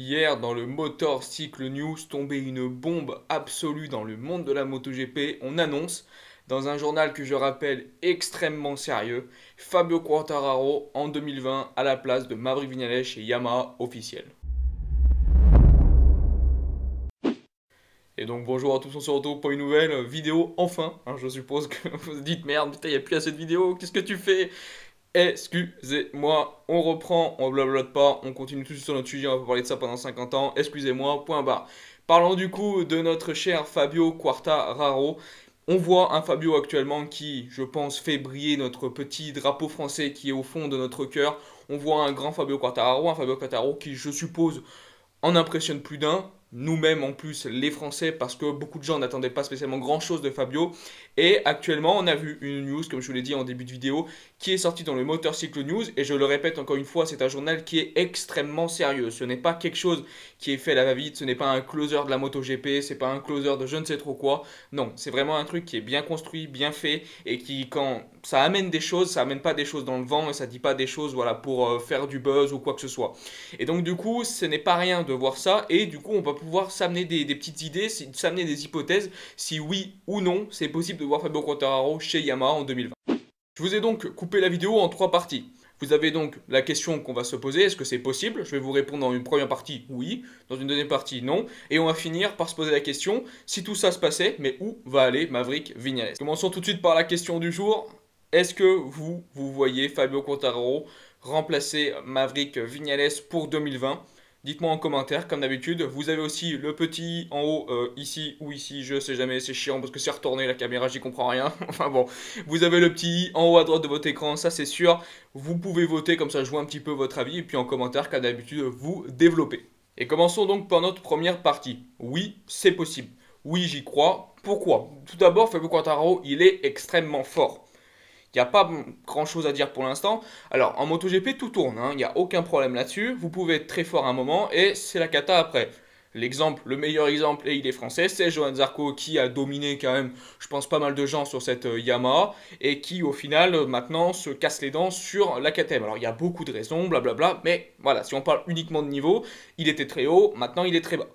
Hier, dans le Motor Cycle News, tombait une bombe absolue dans le monde de la MotoGP. On annonce, dans un journal que je rappelle extrêmement sérieux, Fabio Quartararo en 2020 à la place de Maverick Viñales chez Yamaha officiel. Et donc bonjour à tous, on se retrouve pour une nouvelle vidéo, enfin. Je suppose que vous vous dites merde, putain, il n'y a plus assez de vidéos, qu'est-ce que tu fais? Excusez-moi, on reprend, on blablote pas, on continue tout sur notre sujet, on va pas parler de ça pendant 50 ans, excusez-moi, point barre. Parlons du coup de notre cher Fabio Quartararo. On voit un Fabio actuellement qui, je pense, fait briller notre petit drapeau français qui est au fond de notre cœur. On voit un grand un Fabio Quartararo qui, je suppose, en impressionne plus d'un. Nous-mêmes en plus les Français parce que beaucoup de gens n'attendaient pas spécialement grand chose de Fabio et actuellement on a vu une news comme je vous l'ai dit en début de vidéo qui est sortie dans le Motor Cycle News et je le répète encore une fois c'est un journal qui est extrêmement sérieux, ce n'est pas quelque chose qui est fait à la va-vite, ce n'est pas un closer de la MotoGP, c'est pas un closer de je ne sais trop quoi, non c'est vraiment un truc qui est bien construit, bien fait et qui quand ça amène des choses, ça amène pas des choses dans le vent et ça dit pas des choses voilà pour faire du buzz ou quoi que ce soit. Et donc du coup, ce n'est pas rien de voir ça, et du coup, on va pouvoir s'amener des petites idées, s'amener des hypothèses, si oui ou non, c'est possible de voir Fabio Quartararo chez Yamaha en 2020. Je vous ai donc coupé la vidéo en trois parties. Vous avez donc la question qu'on va se poser, est-ce que c'est possible? Je vais vous répondre dans une première partie, oui, dans une deuxième partie, non, et on va finir par se poser la question, si tout ça se passait, mais où va aller Maverick Viñales? Commençons tout de suite par la question du jour. Est-ce que vous voyez Fabio Quartararo remplacer Maverick Viñales pour 2020? Dites-moi en commentaire, comme d'habitude. Vous avez aussi le petit en haut, ici ou ici, je sais jamais, c'est chiant parce que c'est retourné la caméra, j'y comprends rien. Enfin bon, vous avez le petit en haut à droite de votre écran, ça c'est sûr. Vous pouvez voter, comme ça je vois un petit peu votre avis, et puis en commentaire, comme d'habitude, vous développez. Et commençons donc par notre première partie. Oui, c'est possible. Oui, j'y crois. Pourquoi? Tout d'abord, Fabio Quartararo, il est extrêmement fort. Il n'y a pas grand chose à dire pour l'instant. Alors en MotoGP tout tourne, hein, il n'y a aucun problème là-dessus. Vous pouvez être très fort à un moment et c'est la cata après. L'exemple, le meilleur exemple, et il est français, c'est Johann Zarco qui a dominé quand même, je pense, pas mal de gens sur cette Yamaha et qui au final maintenant se casse les dents sur la KTM. Alors il y a beaucoup de raisons, blablabla, mais voilà, si on parle uniquement de niveau, il était très haut, maintenant il est très bas.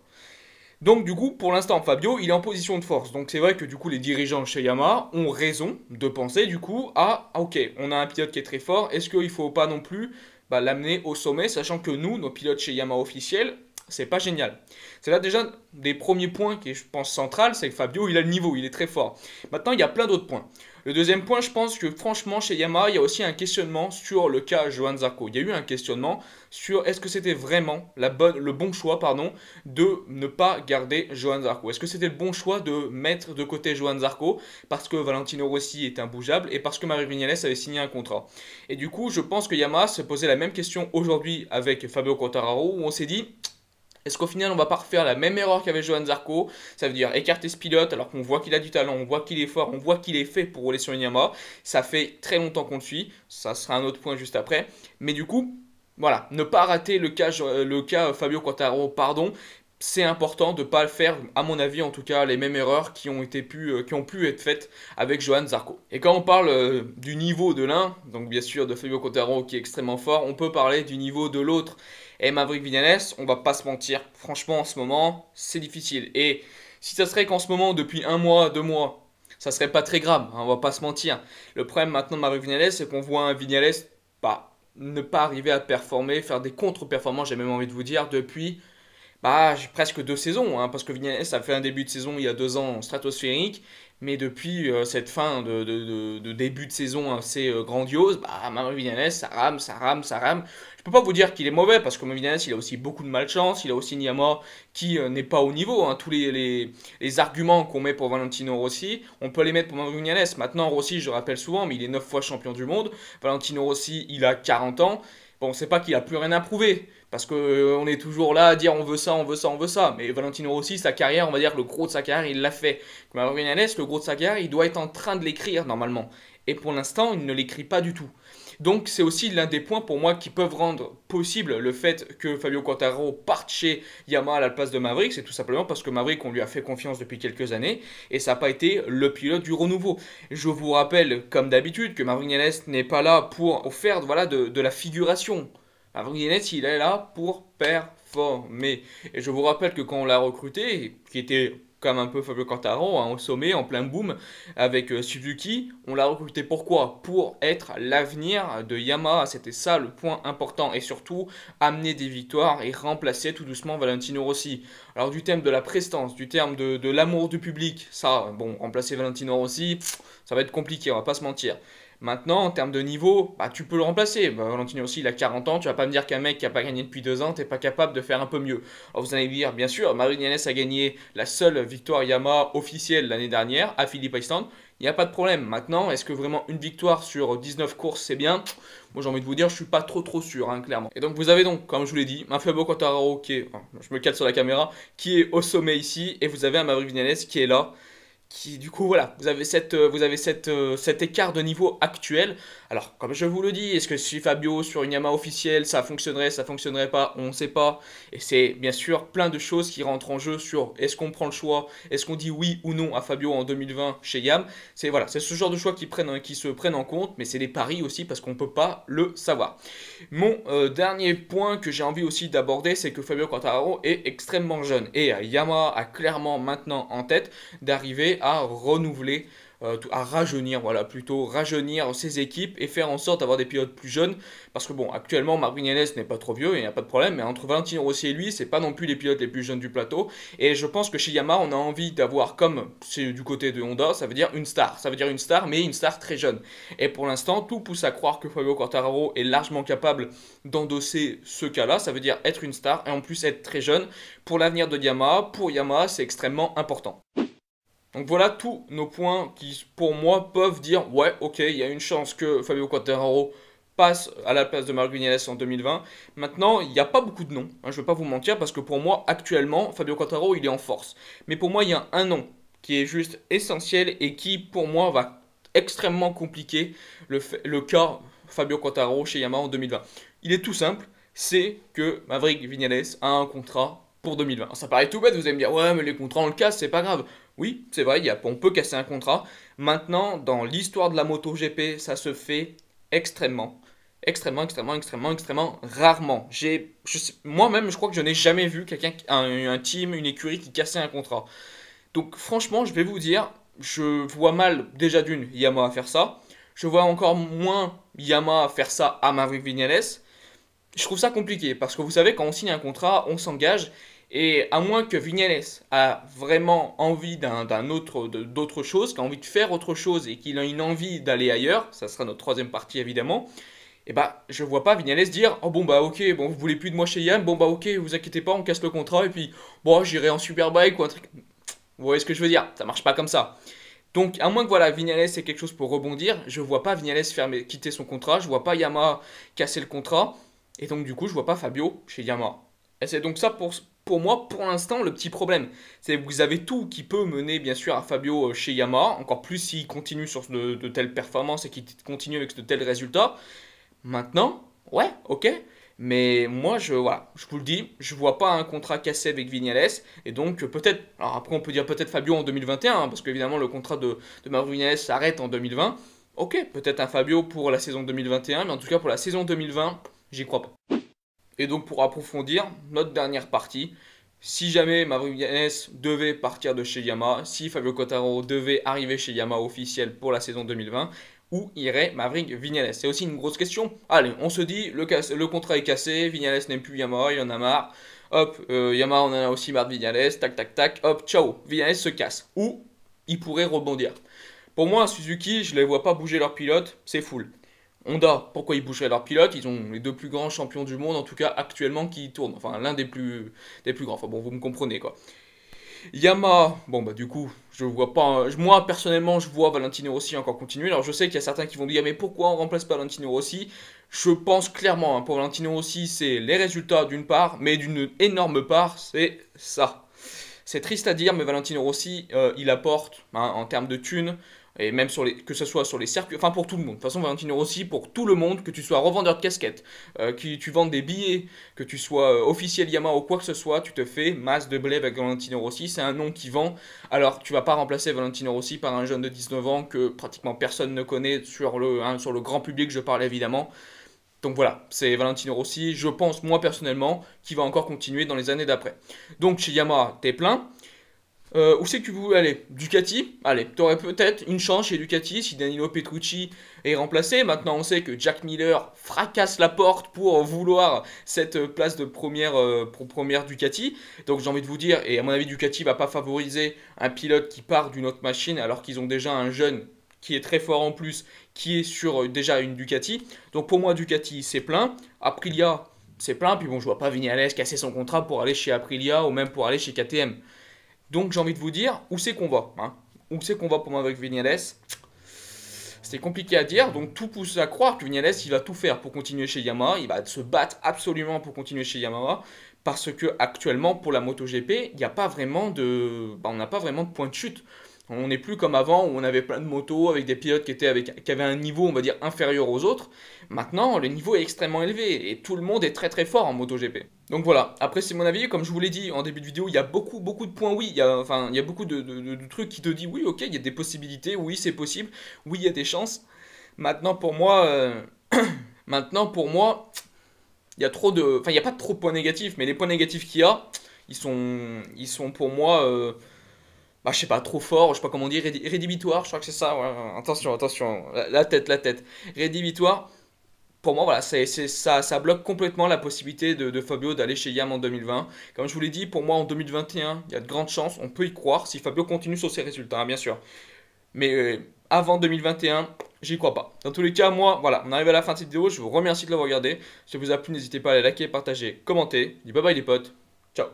Donc du coup, pour l'instant, Fabio, il est en position de force. Donc c'est vrai que du coup, les dirigeants chez Yamaha ont raison de penser du coup ok, on a un pilote qui est très fort, est-ce qu'il ne faut pas non plus l'amener au sommet, sachant que nous, nos pilotes chez Yamaha officiels, c'est pas génial. C'est là déjà des premiers points qui est, je pense, central, c'est que Fabio, il a le niveau, il est très fort. Maintenant, il y a plein d'autres points. Le deuxième point, je pense que franchement, chez Yamaha, il y a aussi un questionnement sur le cas Johann Zarco. Il y a eu un questionnement sur est-ce que c'était vraiment le bon choix de ne pas garder Johann Zarco. Est-ce que c'était le bon choix de mettre de côté Johann Zarco parce que Valentino Rossi est imbougeable et parce que Maverick Viñales avait signé un contrat. Et du coup, je pense que Yamaha se posait la même question aujourd'hui avec Fabio Quartararo où on s'est dit est-ce qu'au final on va pas refaire la même erreur qu'avait Johann Zarco? Ça veut dire écarter ce pilote alors qu'on voit qu'il a du talent, on voit qu'il est fort, on voit qu'il est fait pour rouler sur une Yamaha. Ça fait très longtemps qu'on le suit, ça sera un autre point juste après. Mais du coup, voilà, ne pas rater le cas Fabio Quartararo, pardon. C'est important de ne pas le faire, à mon avis en tout cas, les mêmes erreurs qui ont pu être faites avec Johann Zarco. Et quand on parle du niveau de l'un, donc bien sûr de Fabio Quartararo qui est extrêmement fort, on peut parler du niveau de l'autre. Et Maverick Viñales, on va pas se mentir, franchement en ce moment, c'est difficile. Et si ça serait qu'en ce moment, depuis un mois, 2 mois, ça serait pas très grave, hein, on va pas se mentir. Le problème maintenant de Maverick Viñales, c'est qu'on voit un Viñales ne pas arriver à performer, faire des contre-performances, j'ai même envie de vous dire, depuis j'ai presque 2 saisons, hein, parce que Vignales a fait un début de saison il y a 2 ans stratosphérique, mais depuis cette fin de début de saison assez grandiose, Maverick Viñales, ça rame, ça rame, ça rame. Je peux pas vous dire qu'il est mauvais, parce que Viñales, il a aussi beaucoup de malchance, il a aussi Niama qui n'est pas au niveau. Hein. Tous les arguments qu'on met pour Valentino Rossi, on peut les mettre pour Maverick Viñales. Maintenant, Rossi, je le rappelle souvent, mais il est 9 fois champion du monde. Valentino Rossi, il a 40 ans. Bon, c'est pas qu'il a plus rien à prouver, parce que on est toujours là à dire on veut ça, on veut ça, on veut ça. Mais Valentino Rossi, sa carrière, on va dire que le gros de sa carrière, il l'a fait. Maverick Viñales, le gros de sa carrière, il doit être en train de l'écrire normalement. Et pour l'instant, il ne l'écrit pas du tout. Donc c'est aussi l'un des points pour moi qui peuvent rendre possible le fait que Fabio Quartararo parte chez Yamaha à la place de Maverick. C'est tout simplement parce que Maverick, on lui a fait confiance depuis quelques années et ça n'a pas été le pilote du renouveau. Je vous rappelle, comme d'habitude, que Maverick Viñales n'est pas là pour faire de la figuration. Maverick Viñales, il est là pour performer. transformé. Et je vous rappelle que quand on l'a recruté, qui était comme un peu Fabio Quartararo, hein, au sommet, en plein boom, avec Suzuki, on l'a recruté pourquoi? Pour être l'avenir de Yamaha, c'était ça le point important, et surtout amener des victoires et remplacer tout doucement Valentino Rossi. Alors du thème de la prestance, du terme de l'amour du public, ça, bon, remplacer Valentino Rossi, ça va être compliqué, on va pas se mentir. Maintenant, en termes de niveau, bah, tu peux le remplacer. Bah, Valentino Rossi, il a 40 ans. Tu vas pas me dire qu'un mec qui a pas gagné depuis 2 ans, t'es pas capable de faire un peu mieux. Alors vous allez me dire, bien sûr, Maverick Viñales a gagné la seule victoire Yamaha officielle l'année dernière à Phillip Island. Il n'y a pas de problème. Maintenant, est-ce que vraiment une victoire sur 19 courses, c'est bien? Moi, j'ai envie de vous dire, je suis pas trop sûr, hein, clairement. Et donc, vous avez donc, comme je vous l'ai dit, un Fabio Quartararo qui est, enfin, je me cale sur la caméra, qui est au sommet ici, et vous avez un Maverick Viñales qui est là, qui du coup voilà, cet écart de niveau actuel. Alors comme je vous le dis, est-ce que si Fabio sur une Yamaha officielle ça fonctionnerait pas, on ne sait pas. Et c'est bien sûr plein de choses qui rentrent en jeu sur est-ce qu'on prend le choix, est-ce qu'on dit oui ou non à Fabio en 2020 chez Yam. C'est voilà, c'est ce genre de choix qui se prennent en compte, mais c'est des paris aussi parce qu'on ne peut pas le savoir. Mon dernier point que j'ai envie aussi d'aborder, c'est que Fabio Quartararo est extrêmement jeune et Yamaha a clairement maintenant en tête d'arriver à renouveler, à rajeunir, voilà, plutôt rajeunir ses équipes et faire en sorte d'avoir des pilotes plus jeunes. Parce que bon, actuellement, Marc Vignales n'est pas trop vieux, il n'y a pas de problème, mais entre Valentino Rossi et lui, c'est pas non plus les pilotes les plus jeunes du plateau. Et je pense que chez Yamaha, on a envie d'avoir, comme c'est du côté de Honda, ça veut dire une star. Ça veut dire une star, mais une star très jeune. Et pour l'instant, tout pousse à croire que Fabio Quartararo est largement capable d'endosser ce cas-là. Ça veut dire être une star et en plus être très jeune. Pour l'avenir de Yamaha, pour Yamaha, c'est extrêmement important. Donc voilà tous nos points qui, pour moi, peuvent dire ouais, ok, il y a une chance que Fabio Quartararo passe à la place de Marc Vignales en 2020. Maintenant, il n'y a pas beaucoup de noms, hein, je ne vais pas vous mentir, parce que pour moi, actuellement, Fabio Quartararo, il est en force. Mais pour moi, il y a un nom qui est juste essentiel et qui, pour moi, va extrêmement compliquer le cas Fabio Quartararo chez Yamaha en 2020. Il est tout simple, c'est que Maverick Vignales a un contrat pour 2020. Alors, ça paraît tout bête, vous allez me dire, ouais, mais les contrats, on le casse, c'est pas grave. Oui, c'est vrai, on peut casser un contrat. Maintenant, dans l'histoire de la MotoGP, ça se fait extrêmement rarement. Moi-même, je crois que je n'ai jamais vu un team, une écurie qui cassait un contrat. Donc franchement, je vais vous dire, je vois mal déjà d'une Yamaha faire ça. Je vois encore moins Yamaha faire ça à Maverick Viñales. Je trouve ça compliqué parce que vous savez, quand on signe un contrat, on s'engage. Et à moins que Vignales a vraiment envie d'autre chose, qu'il a envie de faire autre chose et qu'il a une envie d'aller ailleurs, ça sera notre troisième partie évidemment, et bah je vois pas Vignales dire oh bon bah ok, bon vous voulez plus de moi chez Yam, bon bah ok, vous inquiétez pas, on casse le contrat et puis bon j'irai en Superbike ou un truc. Vous voyez ce que je veux dire? Ça marche pas comme ça. Donc, à moins que voilà, Vignales ait quelque chose pour rebondir, je vois pas Vignales quitter son contrat, je vois pas Yamaha casser le contrat, et donc du coup, je vois pas Fabio chez Yamaha. Et c'est donc ça pour moi, pour l'instant, le petit problème. C'est que vous avez tout qui peut mener, bien sûr, à Fabio chez Yamaha, encore plus s'il continue sur de telles performances et qu'il continue avec de tels résultats. Maintenant, ouais, ok. Mais moi, voilà, je vous le dis, je vois pas un contrat cassé avec Vignales. Et donc, peut-être, alors après, on peut dire peut-être Fabio en 2021, hein, parce qu'évidemment, le contrat de Maverick Vignales s'arrête en 2020. Ok, peut-être un Fabio pour la saison 2021, mais en tout cas, pour la saison 2020, j'y crois pas. Et donc, pour approfondir notre dernière partie, si jamais Maverick Viñales devait partir de chez Yamaha, si Fabio Quartararo devait arriver chez Yamaha officiel pour la saison 2020, où irait Maverick Viñales? C'est aussi une grosse question. Allez, on se dit, le contrat est cassé, Viñales n'aime plus Yamaha, il en a marre. Hop, Yamaha on en a aussi marre de Viñales, tac tac tac, hop, ciao, Viñales se casse. Ou il pourrait rebondir. Pour moi, Suzuki, je ne les vois pas bouger leur pilote, c'est full. Honda, pourquoi ils bougeraient leur pilote? Ils ont les deux plus grands champions du monde, en tout cas actuellement, qui tournent. Enfin, l'un des plus grands. Enfin bon, vous me comprenez quoi. Yamaha, bon bah du coup, je vois pas. Moi personnellement, je vois Valentino Rossi encore continuer. Alors je sais qu'il y a certains qui vont dire, mais pourquoi on remplace pas Valentino Rossi? Je pense clairement, hein, pour Valentino Rossi, c'est les résultats d'une part, mais d'une énorme part, c'est ça. C'est triste à dire, mais Valentino Rossi, il apporte hein, en termes de thunes, et même que ce soit sur les circuits, enfin pour tout le monde. De toute façon, Valentino Rossi, pour tout le monde, que tu sois revendeur de casquettes, que tu vendes des billets, que tu sois officiel Yamaha ou quoi que ce soit, tu te fais masse de blé avec Valentino Rossi. C'est un nom qui vend. Alors, tu vas pas remplacer Valentino Rossi par un jeune de 19 ans que pratiquement personne ne connaît sur le grand public, je parle évidemment. Donc voilà, c'est Valentino Rossi, je pense moi personnellement, qui va encore continuer dans les années d'après. Donc chez Yamaha, t'es plein. Où c'est que vous voulez aller? Ducati? Allez, t'aurais peut-être une chance chez Ducati si Danilo Petrucci est remplacé. Maintenant, on sait que Jack Miller fracasse la porte pour vouloir cette place de première, pour première Ducati. Donc j'ai envie de vous dire, et à mon avis, Ducati va pas favoriser un pilote qui part d'une autre machine alors qu'ils ont déjà un jeune qui est très fort en plus, qui est sur déjà une Ducati. Donc pour moi, Ducati, c'est plein. Aprilia, c'est plein. Puis bon, je vois pas Vignales casser son contrat pour aller chez Aprilia ou même pour aller chez KTM. Donc j'ai envie de vous dire, où c'est qu'on va, hein? Où c'est qu'on va pour moi avec Vignales? C'est compliqué à dire, donc tout pousse à croire que Vignales, il va tout faire pour continuer chez Yamaha, il va se battre absolument pour continuer chez Yamaha, parce que actuellement pour la MotoGP, il n'y a pas vraiment de, on n'a pas vraiment de point de chute. On n'est plus comme avant où on avait plein de motos avec des pilotes qui avaient un niveau, on va dire, inférieur aux autres. Maintenant, le niveau est extrêmement élevé et tout le monde est très très fort en MotoGP. Donc voilà, après c'est mon avis, comme je vous l'ai dit en début de vidéo, il y a beaucoup de points oui, il y a beaucoup de trucs qui te disent oui, ok, il y a des possibilités, oui c'est possible, oui il y a des chances. Maintenant pour moi, maintenant pour moi, il y a trop de, enfin il n'y a pas trop de points négatifs, mais les points négatifs qu'il y a, ils sont pour moi, je sais pas, trop forts, je sais pas comment dire, rédhibitoire, je crois que c'est ça, ouais, attention, la tête, rédhibitoire. Pour moi, voilà, ça bloque complètement la possibilité de Fabio d'aller chez Yam en 2020. Comme je vous l'ai dit, pour moi en 2021, il y a de grandes chances, on peut y croire si Fabio continue sur ses résultats, hein, bien sûr. Mais avant 2021, j'y crois pas. Dans tous les cas, moi, voilà, on arrive à la fin de cette vidéo. Je vous remercie de l'avoir regardé. Si ça vous a plu, n'hésitez pas à liker, partager, commenter. Je dis bye bye les potes. Ciao.